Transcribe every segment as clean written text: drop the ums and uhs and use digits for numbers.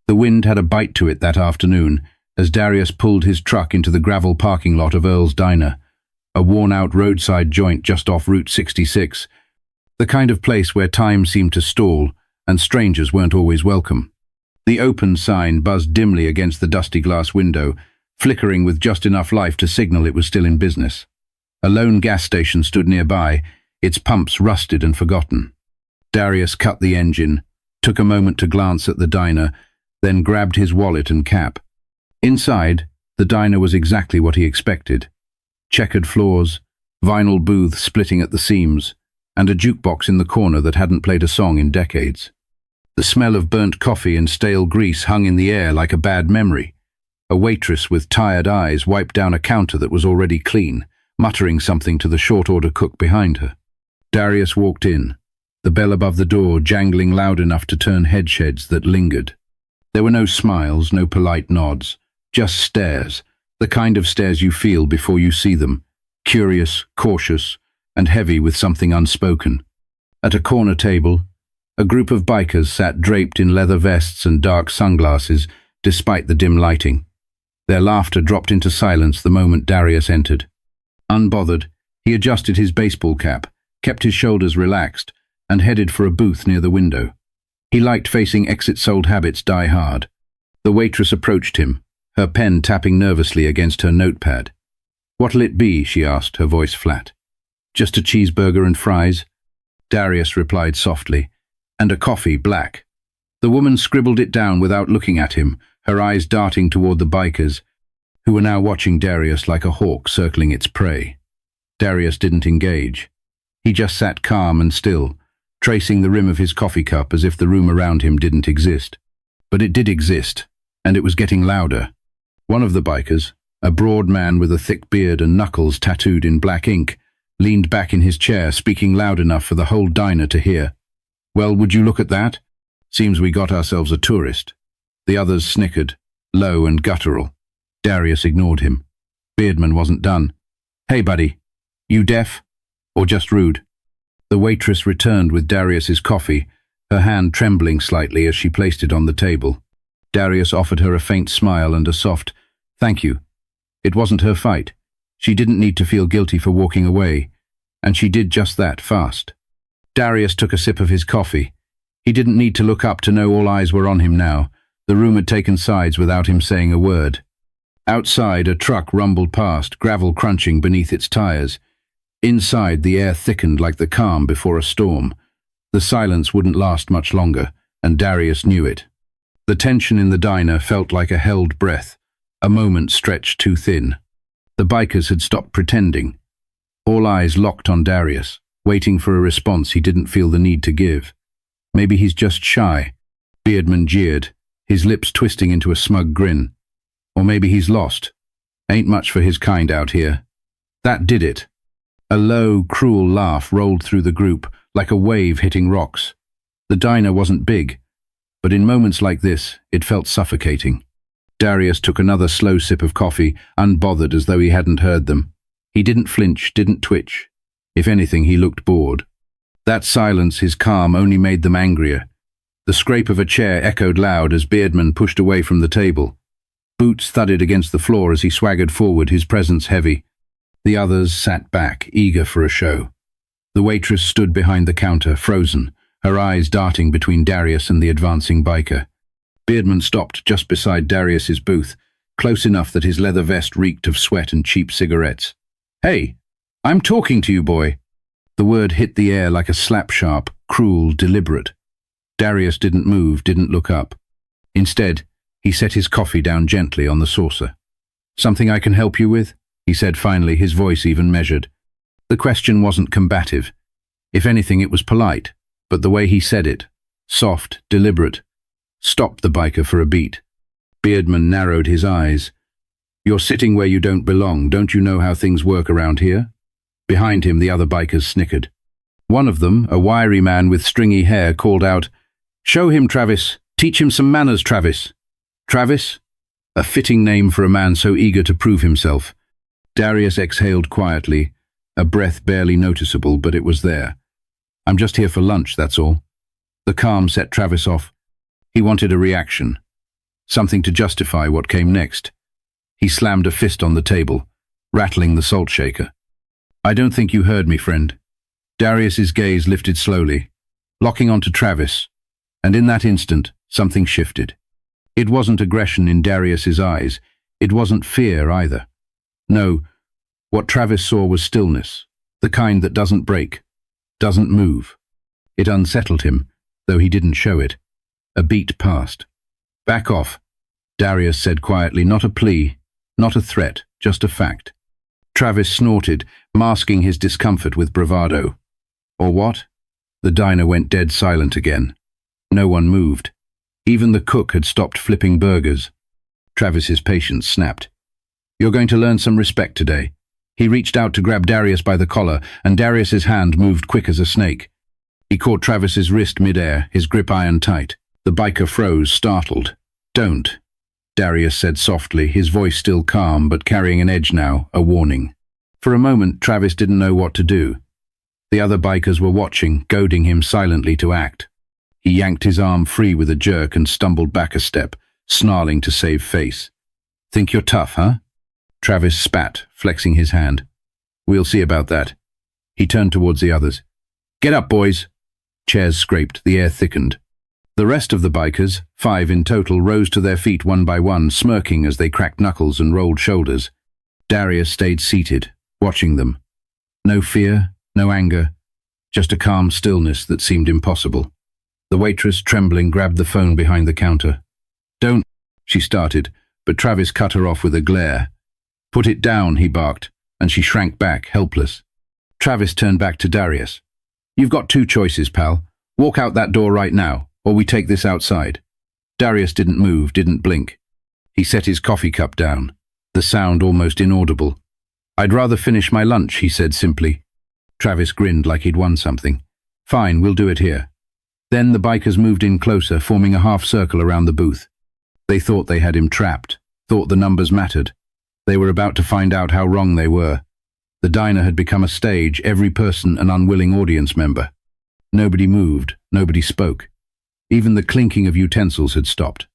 The wind had a bite to it that afternoon as Darius pulled his truck into the gravel parking lot of Earl's Diner, a worn-out roadside joint just off Route 66, the kind of place where time seemed to stall and strangers weren't always welcome. The open sign buzzed dimly against the dusty glass window, flickering with just enough life to signal it was still in business. A lone gas station stood nearby, its pumps rusted and forgotten. Darius cut the engine, took a moment to glance at the diner, then grabbed his wallet and cap. Inside, the diner was exactly what he expected. Checkered floors, vinyl booths splitting at the seams, and a jukebox in the corner that hadn't played a song in decades. The smell of burnt coffee and stale grease hung in the air like a bad memory. A waitress with tired eyes wiped down a counter that was already clean, muttering something to the short-order cook behind her. Darius walked in, the bell above the door jangling loud enough to turn headsheads that lingered. There were no smiles, no polite nods, just stares, the kind of stares you feel before you see them, curious, cautious, and heavy with something unspoken. At a corner table, a group of bikers sat draped in leather vests and dark sunglasses, despite the dim lighting. Their laughter dropped into silence the moment Darius entered. Unbothered, he adjusted his baseball cap, kept his shoulders relaxed, and headed for a booth near the window. He liked facing exit's old habits die hard. The waitress approached him, her pen tapping nervously against her notepad. "What'll it be?" she asked, her voice flat. "Just a cheeseburger and fries?" Darius replied softly. "And a coffee, black." The woman scribbled it down without looking at him, her eyes darting toward the bikers, who were now watching Darius like a hawk circling its prey. Darius didn't engage. He just sat calm and still, tracing the rim of his coffee cup as if the room around him didn't exist. But it did exist, and it was getting louder. One of the bikers, a broad man with a thick beard and knuckles tattooed in black ink, leaned back in his chair, speaking loud enough for the whole diner to hear. "Well, would you look at that? Seems we got ourselves a tourist." The others snickered, low and guttural. Darius ignored him. Beardman wasn't done. "Hey, buddy, you deaf? Or just rude?" The waitress returned with Darius's coffee, her hand trembling slightly as she placed it on the table. Darius offered her a faint smile and a soft, "Thank you." It wasn't her fight. She didn't need to feel guilty for walking away, and she did just that fast. Darius took a sip of his coffee. He didn't need to look up to know all eyes were on him now. The room had taken sides without him saying a word. Outside, a truck rumbled past, gravel crunching beneath its tires. Inside, the air thickened like the calm before a storm. The silence wouldn't last much longer, and Darius knew it. The tension in the diner felt like a held breath, a moment stretched too thin. The bikers had stopped pretending. All eyes locked on Darius, waiting for a response he didn't feel the need to give. "Maybe he's just shy," Beardman jeered, his lips twisting into a smug grin. "Or maybe he's lost. Ain't much for his kind out here." That did it. A low, cruel laugh rolled through the group, like a wave hitting rocks. The diner wasn't big, but in moments like this, it felt suffocating. Darius took another slow sip of coffee, unbothered as though he hadn't heard them. He didn't flinch, didn't twitch. If anything, he looked bored. That silence, his calm, only made them angrier. The scrape of a chair echoed loud as Beardman pushed away from the table. Boots thudded against the floor as he swaggered forward, his presence heavy. The others sat back, eager for a show. The waitress stood behind the counter, frozen, her eyes darting between Darius and the advancing biker. Beardman stopped just beside Darius's booth, close enough that his leather vest reeked of sweat and cheap cigarettes. "Hey, I'm talking to you, boy." The word hit the air like a slap sharp, cruel, deliberate. Darius didn't move, didn't look up. Instead, he set his coffee down gently on the saucer. "Something I can help you with?" he said finally, his voice even measured. The question wasn't combative. If anything, it was polite, but the way he said it, soft, deliberate, stopped the biker for a beat. Beardman narrowed his eyes. "You're sitting where you don't belong. Don't you know how things work around here?" Behind him, the other bikers snickered. One of them, a wiry man with stringy hair, called out, "Show him, Travis. Teach him some manners, Travis." Travis? A fitting name for a man so eager to prove himself. Darius exhaled quietly, a breath barely noticeable, but it was there. "I'm just here for lunch, that's all." The calm set Travis off. He wanted a reaction. something to justify what came next. He slammed a fist on the table, rattling the salt shaker. "I don't think you heard me, friend." Darius's gaze lifted slowly, locking onto Travis, and in that instant, something shifted. It wasn't aggression in Darius's eyes. It wasn't fear either. No, what Travis saw was stillness, the kind that doesn't break, doesn't move. It unsettled him, though he didn't show it. A beat passed. "Back off," Darius said quietly, not a plea, not a threat, just a fact. Travis snorted, masking his discomfort with bravado. Or what? The diner went dead silent again. No one moved. Even the cook had stopped flipping burgers. Travis's patience snapped. "You're going to learn some respect today." He reached out to grab Darius by the collar, and Darius's hand moved quick as a snake. He caught Travis's wrist midair, his grip iron tight. The biker froze, startled. "Don't," Darius said softly, his voice still calm but carrying an edge now, a warning. For a moment, Travis didn't know what to do. The other bikers were watching, goading him silently to act. He yanked his arm free with a jerk and stumbled back a step, snarling to save face. "Think you're tough, huh?" Travis spat, flexing his hand. "We'll see about that." He turned towards the others. "Get up, boys." Chairs scraped, the air thickened. The rest of the bikers, 5 in total, rose to their feet one by one, smirking as they cracked knuckles and rolled shoulders. Darius stayed seated, watching them. No fear, no anger, just a calm stillness that seemed impossible. The waitress, trembling, grabbed the phone behind the counter. "Don't," she started, but Travis cut her off with a glare. "Put it down," he barked, and she shrank back, helpless. Travis turned back to Darius. "You've got 2 choices, pal. Walk out that door right now, or we take this outside." Darius didn't move, didn't blink. He set his coffee cup down, the sound almost inaudible. "I'd rather finish my lunch," he said simply. Travis grinned like he'd won something. "Fine, we'll do it here." Then the bikers moved in closer, forming a half-circle around the booth. They thought they had him trapped, thought the numbers mattered. They were about to find out how wrong they were. The diner had become a stage, every person an unwilling audience member. Nobody moved, nobody spoke. Even the clinking of utensils had stopped.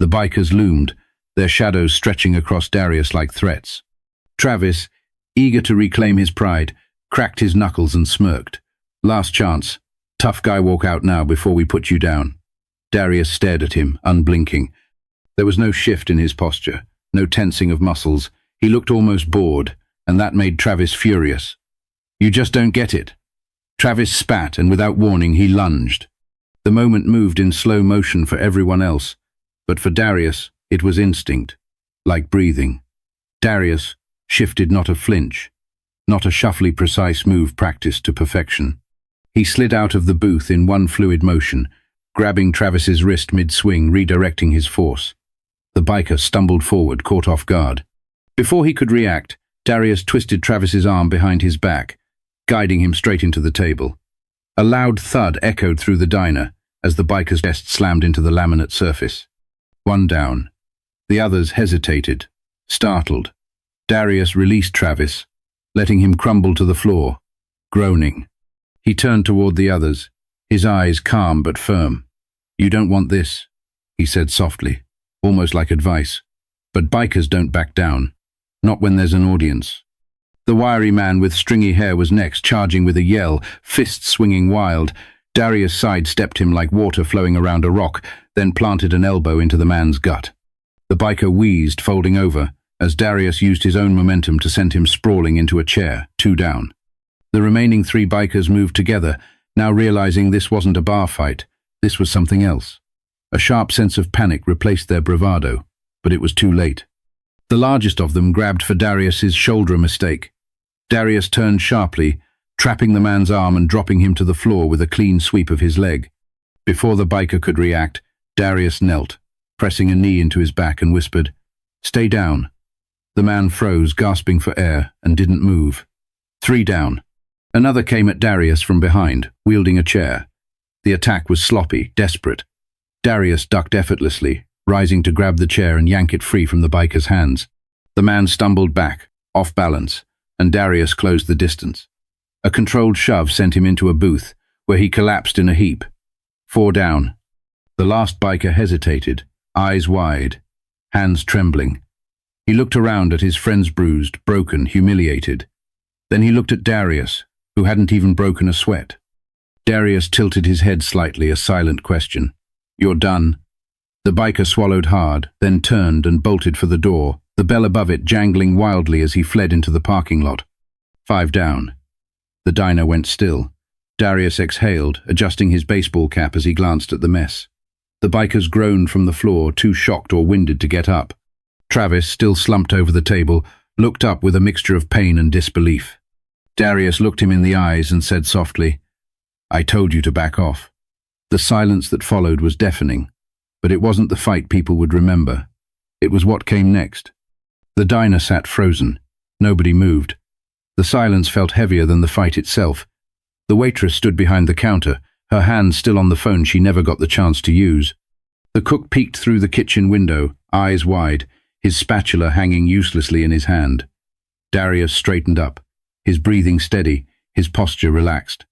The bikers loomed, their shadows stretching across Darius like threats. Travis, eager to reclaim his pride, cracked his knuckles and smirked. "Last chance. Tough guy, walk out now before we put you down." Darius stared at him, unblinking. There was no shift in his posture, no tensing of muscles. He looked almost bored, and that made Travis furious. "You just don't get it." Travis spat, and without warning he lunged. The moment moved in slow motion for everyone else, but for Darius it was instinct, like breathing. Darius shifted not a flinch, not a shuffly precise move practiced to perfection. He slid out of the booth in one fluid motion, grabbing Travis's wrist mid-swing, redirecting his force. The biker stumbled forward, caught off guard. Before he could react, Darius twisted Travis's arm behind his back, guiding him straight into the table. A loud thud echoed through the diner as the biker's chest slammed into the laminate surface. One down. The others hesitated, startled. Darius released Travis, letting him crumble to the floor, groaning. He turned toward the others, his eyes calm but firm. "You don't want this," he said softly, almost like advice. "But bikers don't back down, not when there's an audience." The wiry man with stringy hair was next, charging with a yell, fists swinging wild. Darius sidestepped him like water flowing around a rock, then planted an elbow into the man's gut. The biker wheezed, folding over, as Darius used his own momentum to send him sprawling into a chair, 2 down. The remaining 3 bikers moved together, now realizing this wasn't a bar fight, this was something else. A sharp sense of panic replaced their bravado, but it was too late. The largest of them grabbed for Darius's shoulder mistake. Darius turned sharply, trapping the man's arm and dropping him to the floor with a clean sweep of his leg. Before the biker could react, Darius knelt, pressing a knee into his back, and whispered, "Stay down." The man froze, gasping for air, and didn't move. 3 down. Another came at Darius from behind, wielding a chair. The attack was sloppy, desperate. Darius ducked effortlessly, rising to grab the chair and yank it free from the biker's hands. The man stumbled back, off balance, and Darius closed the distance. A controlled shove sent him into a booth, where he collapsed in a heap. 4 down. The last biker hesitated, eyes wide, hands trembling. He looked around at his friends, bruised, broken, humiliated. Then he looked at Darius, who hadn't even broken a sweat. Darius tilted his head slightly, a silent question. "You're done?" The biker swallowed hard, then turned and bolted for the door, the bell above it jangling wildly as he fled into the parking lot. 5 down. The diner went still. Darius exhaled, adjusting his baseball cap as he glanced at the mess. The bikers groaned from the floor, too shocked or winded to get up. Travis, still slumped over the table, looked up with a mixture of pain and disbelief. Darius looked him in the eyes and said softly, "I told you to back off." The silence that followed was deafening, but it wasn't the fight people would remember. It was what came next. The diner sat frozen. Nobody moved. The silence felt heavier than the fight itself. The waitress stood behind the counter, her hand still on the phone she never got the chance to use. The cook peeked through the kitchen window, eyes wide, his spatula hanging uselessly in his hand. Darius straightened up, his breathing steady, his posture relaxed.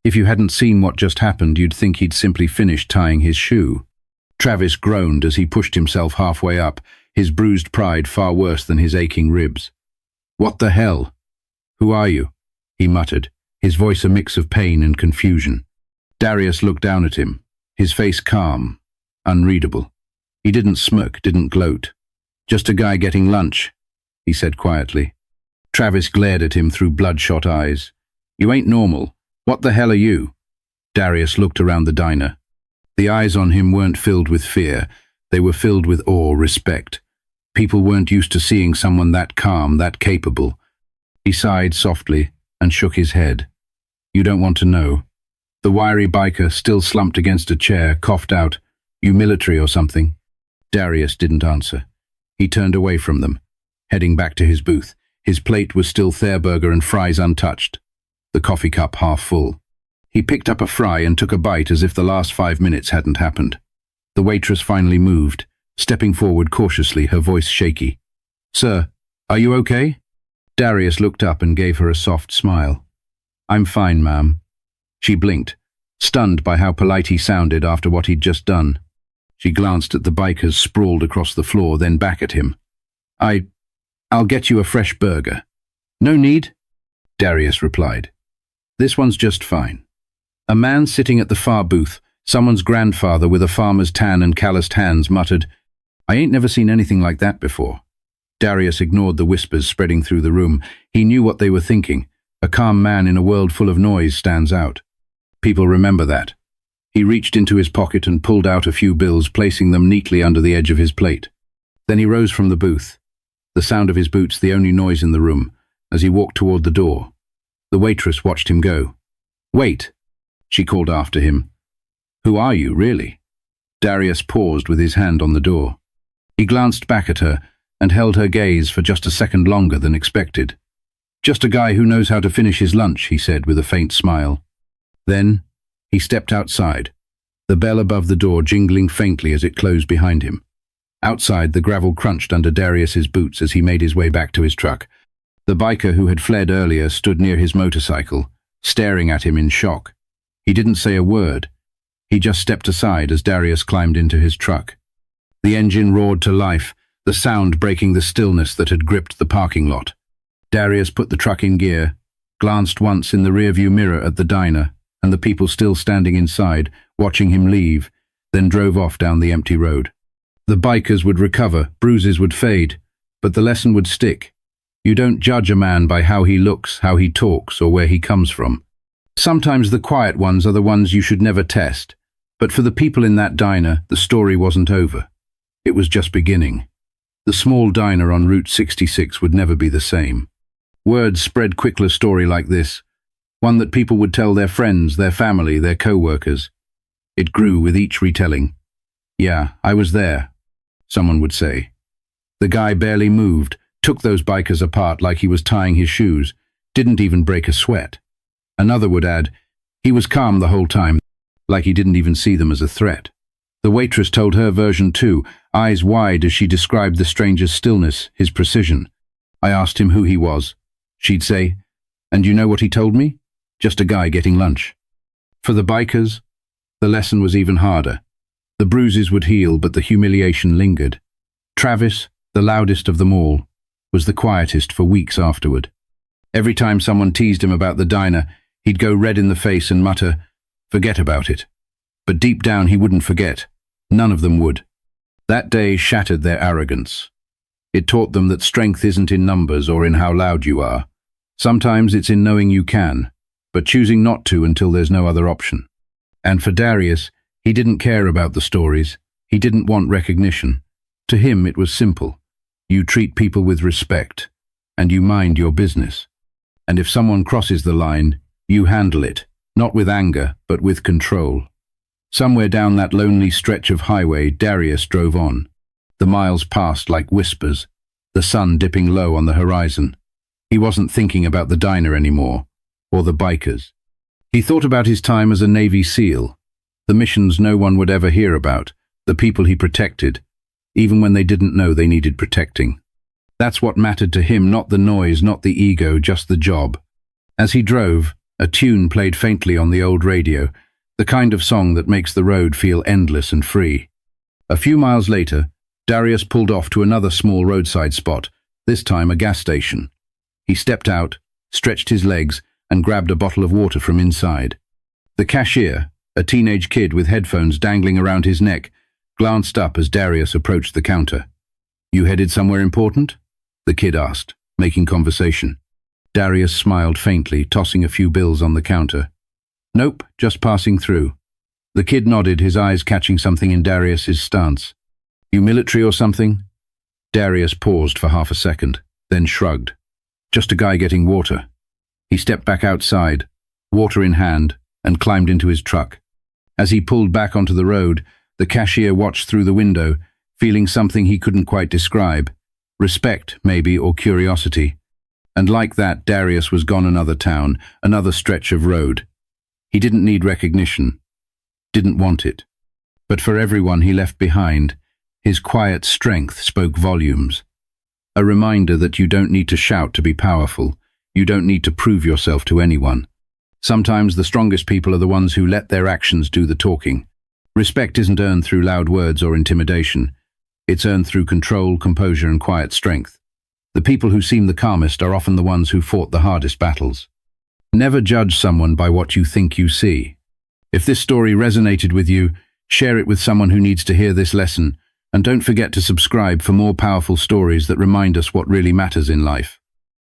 If you hadn't seen what just happened, you'd think he'd simply finished tying his shoe. Travis groaned as he pushed himself halfway up, his bruised pride far worse than his aching ribs. "What the hell? Who are you?" he muttered, his voice a mix of pain and confusion. Darius looked down at him, his face calm, unreadable. He didn't smirk, didn't gloat. "Just a guy getting lunch," he said quietly. Travis glared at him through bloodshot eyes. "You ain't normal. What the hell are you?" Darius looked around the diner. The eyes on him weren't filled with fear. They were filled with awe, respect. People weren't used to seeing someone that calm, that capable. He sighed softly and shook his head. "You don't want to know." The wiry biker, still slumped against a chair, coughed out, "You military or something?" Darius didn't answer. He turned away from them, heading back to his booth. His plate was still Therburger and fries untouched, the coffee cup half full. He picked up a fry and took a bite as if the last 5 minutes hadn't happened. The waitress finally moved, stepping forward cautiously, her voice shaky. "Sir, are you okay?" Darius looked up and gave her a soft smile. "I'm fine, ma'am." She blinked, stunned by how polite he sounded after what he'd just done. She glanced at the bikers sprawled across the floor, then back at him. I'll get you a fresh burger." "No need," Darius replied. "This one's just fine." A man sitting at the far booth, someone's grandfather with a farmer's tan and calloused hands, muttered, "I ain't never seen anything like that before." Darius ignored the whispers spreading through the room. He knew what they were thinking. A calm man in a world full of noise stands out. People remember that. He reached into his pocket and pulled out a few bills, placing them neatly under the edge of his plate. Then he rose from the booth, the sound of his boots the only noise in the room, as he walked toward the door. The waitress watched him go. "Wait," she called after him. "Who are you, really?" Darius paused with his hand on the door. He glanced back at her and held her gaze for just a second longer than expected. "Just a guy who knows how to finish his lunch," he said with a faint smile. Then he stepped outside, the bell above the door jingling faintly as it closed behind him. Outside, the gravel crunched under Darius's boots as he made his way back to his truck. The biker who had fled earlier stood near his motorcycle, staring at him in shock. He didn't say a word. He just stepped aside as Darius climbed into his truck. The engine roared to life, the sound breaking the stillness that had gripped the parking lot. Darius put the truck in gear, glanced once in the rearview mirror at the diner and the people still standing inside, watching him leave, then drove off down the empty road. The bikers would recover, bruises would fade, but the lesson would stick. You don't judge a man by how he looks, how he talks, or where he comes from. Sometimes the quiet ones are the ones you should never test, but for the people in that diner, the story wasn't over. It was just beginning. The small diner on Route 66 would never be the same. Word spread quickly a story like this, one that people would tell their friends, their family, their co-workers. It grew with each retelling. "Yeah, I was there," someone would say. The guy barely moved, took those bikers apart like he was tying his shoes, didn't even break a sweat. Another would add, "He was calm the whole time," like he didn't even see them as a threat. The waitress told her version too, eyes wide as she described the stranger's stillness, his precision. I asked him who he was. She'd say, "And you know what he told me? Just a guy getting lunch." For the bikers, the lesson was even harder. The bruises would heal, but the humiliation lingered. Travis, the loudest of them all, was the quietest for weeks afterward. Every time someone teased him about the diner, he'd go red in the face and mutter, "Forget about it." But deep down he wouldn't forget. None of them would. That day shattered their arrogance. It taught them that strength isn't in numbers or in how loud you are. Sometimes it's in knowing you can, but choosing not to until there's no other option. And for Darius, he didn't care about the stories. He didn't want recognition. To him it was simple. You treat people with respect, and you mind your business. And if someone crosses the line, you handle it, not with anger, but with control. Somewhere down that lonely stretch of highway, Darius drove on. The miles passed like whispers, the sun dipping low on the horizon. He wasn't thinking about the diner anymore, or the bikers. He thought about his time as a Navy SEAL, the missions no one would ever hear about, the people he protected, even when they didn't know they needed protecting. That's what mattered to him, not the noise, not the ego, just the job. As he drove, a tune played faintly on the old radio, the kind of song that makes the road feel endless and free. A few miles later, Darius pulled off to another small roadside spot, this time a gas station. He stepped out, stretched his legs, and grabbed a bottle of water from inside. The cashier, a teenage kid with headphones dangling around his neck, glanced up as Darius approached the counter. "You headed somewhere important?" the kid asked, making conversation. Darius smiled faintly, tossing a few bills on the counter. "Nope, just passing through." The kid nodded, his eyes catching something in Darius's stance. "You military or something?" Darius paused for half a second, then shrugged. "Just a guy getting water." He stepped back outside, water in hand, and climbed into his truck. As he pulled back onto the road, the cashier watched through the window, feeling something he couldn't quite describe. Respect, maybe, or curiosity. And like that, Darius was gone another town, another stretch of road. He didn't need recognition, didn't want it. But for everyone he left behind, his quiet strength spoke volumes. A reminder that you don't need to shout to be powerful. You don't need to prove yourself to anyone. Sometimes the strongest people are the ones who let their actions do the talking. Respect isn't earned through loud words or intimidation. It's earned through control, composure, and quiet strength. The people who seem the calmest are often the ones who fought the hardest battles. Never judge someone by what you think you see. If this story resonated with you, share it with someone who needs to hear this lesson, and don't forget to subscribe for more powerful stories that remind us what really matters in life.